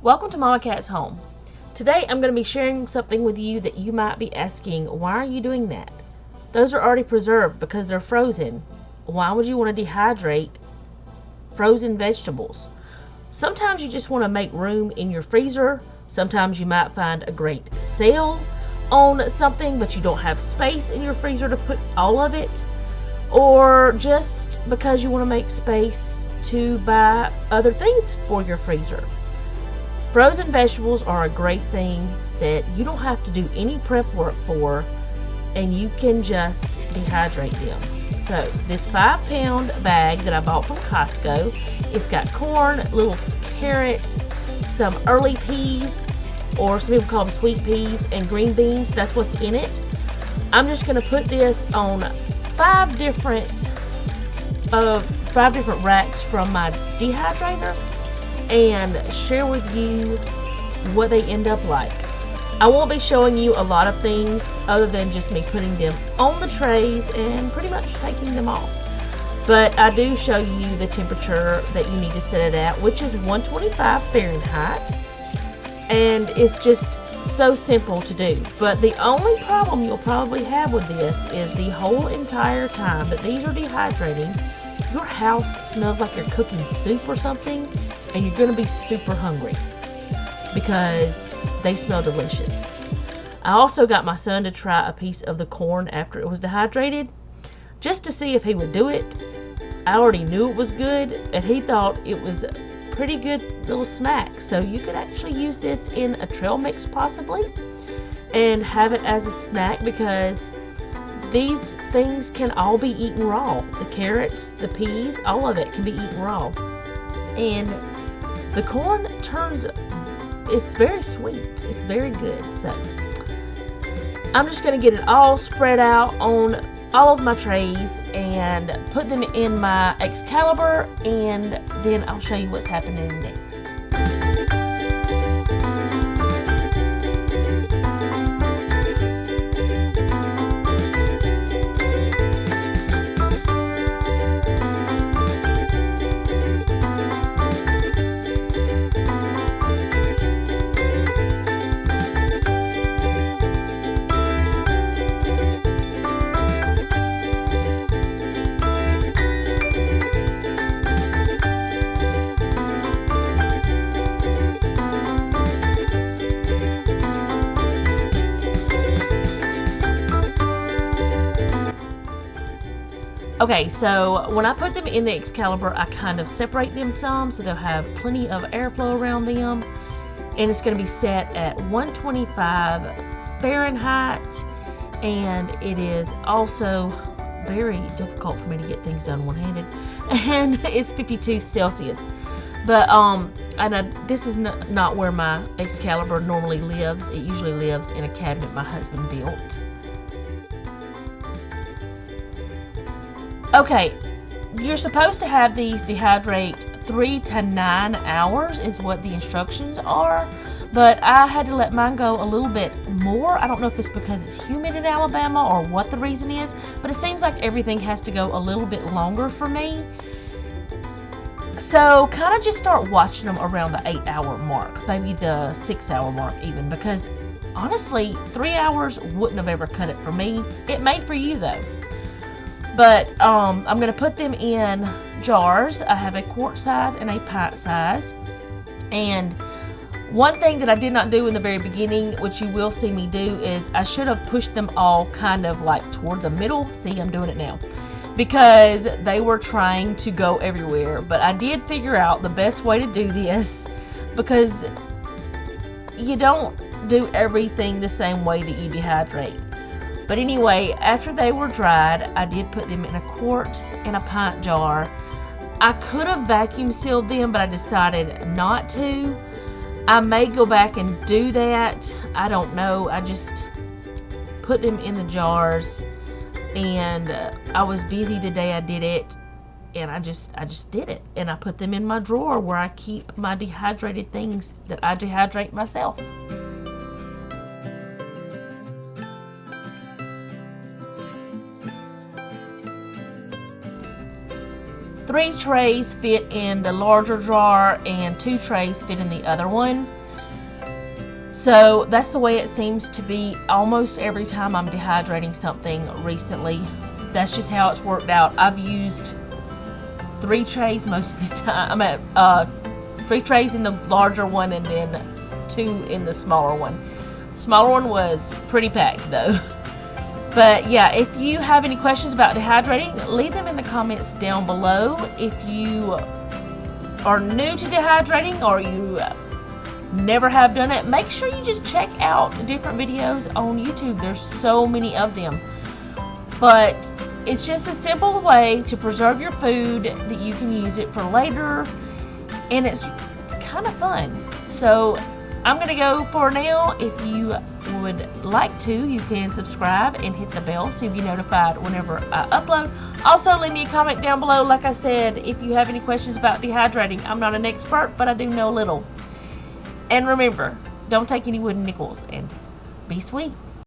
Welcome to Mama Cat's Home. Today I'm going to be sharing something with you that you might be asking, why are you doing that? Those are already preserved because they're frozen. Why would you want to dehydrate frozen vegetables? Sometimes you just want to make room in your freezer. Sometimes you might find a great sale on something, but you don't have space in your freezer to put all of it. Or just because you want to make space to buy other things for your freezer. Frozen vegetables are a great thing that you don't have to do any prep work for, and you can just dehydrate them. So this 5-pound bag that I bought from Costco, it's got corn, little carrots, some early peas, or some people call them sweet peas, and green beans. That's what's in it. I'm just going to put this on 5 different racks from my dehydrator and share with you what they end up like. I won't be showing you a lot of things other than just me putting them on the trays and pretty much taking them off. But I do show you the temperature that you need to set it at, which is 125 Fahrenheit. And it's just so simple to do. But the only problem you'll probably have with this is the whole entire time that these are dehydrating, your house smells like you're cooking soup or something, and you're going to be super hungry because they smell delicious. I also got my son to try a piece of the corn after it was dehydrated just to see if he would do it. I already knew it was good, and he thought it was a pretty good little snack. So you could actually use this in a trail mix possibly and have it as a snack, because these things can all be eaten raw. The carrots, the peas, all of it can be eaten raw. And the corn it's very sweet. It's very good. So I'm just going to get it all spread out on all of my trays and put them in my Excalibur, and then I'll show you what's happening next. Okay, so when I put them in the Excalibur, I kind of separate them some so they'll have plenty of airflow around them. And it's going to be set at 125 Fahrenheit. And it is also very difficult for me to get things done one-handed. And it's 52 Celsius. But this is not where my Excalibur normally lives. It usually lives in a cabinet my husband built. Okay, you're supposed to have these dehydrate 3 to 9 hours is what the instructions are, but I had to let mine go a little bit more. I don't know if it's because it's humid in Alabama or what the reason is, but it seems like everything has to go a little bit longer for me. So kind of just start watching them around the 8-hour mark, maybe the 6-hour mark even, because honestly 3 hours wouldn't have ever cut it for me. It may for you though. But I'm going to put them in jars. I have a quart size and a pint size. And one thing that I did not do in the very beginning, which you will see me do, is I should have pushed them all kind of like toward the middle. See, I'm doing it now. Because they were trying to go everywhere. But I did figure out the best way to do this, because you don't do everything the same way that you dehydrate. But anyway, after they were dried, I did put them in a quart and a pint jar. I could have vacuum sealed them, but I decided not to. I may go back and do that. I don't know. I just put them in the jars, and I was busy the day I did it, and I just did it. And I put them in my drawer where I keep my dehydrated things that I dehydrate myself. 3 trays fit in the larger jar and 2 trays fit in the other one. So that's the way it seems to be almost every time I'm dehydrating something recently. That's just how it's worked out. I've used 3 trays most of the time. I'm at 3 trays in the larger one and then 2 in the smaller one. The smaller one was pretty packed though. But yeah, if you have any questions about dehydrating, leave them in the comments down below. If you are new to dehydrating or you never have done it, make sure you just check out different videos on YouTube. There's so many of them. But it's just a simple way to preserve your food that you can use it for later, and it's kind of fun. So I'm going to go for now. If you would like to, you can subscribe and hit the bell so you'll be notified whenever I upload. Also, leave me a comment down below. Like I said, if you have any questions about dehydrating, I'm not an expert, but I do know a little. And remember, don't take any wooden nickels, and be sweet.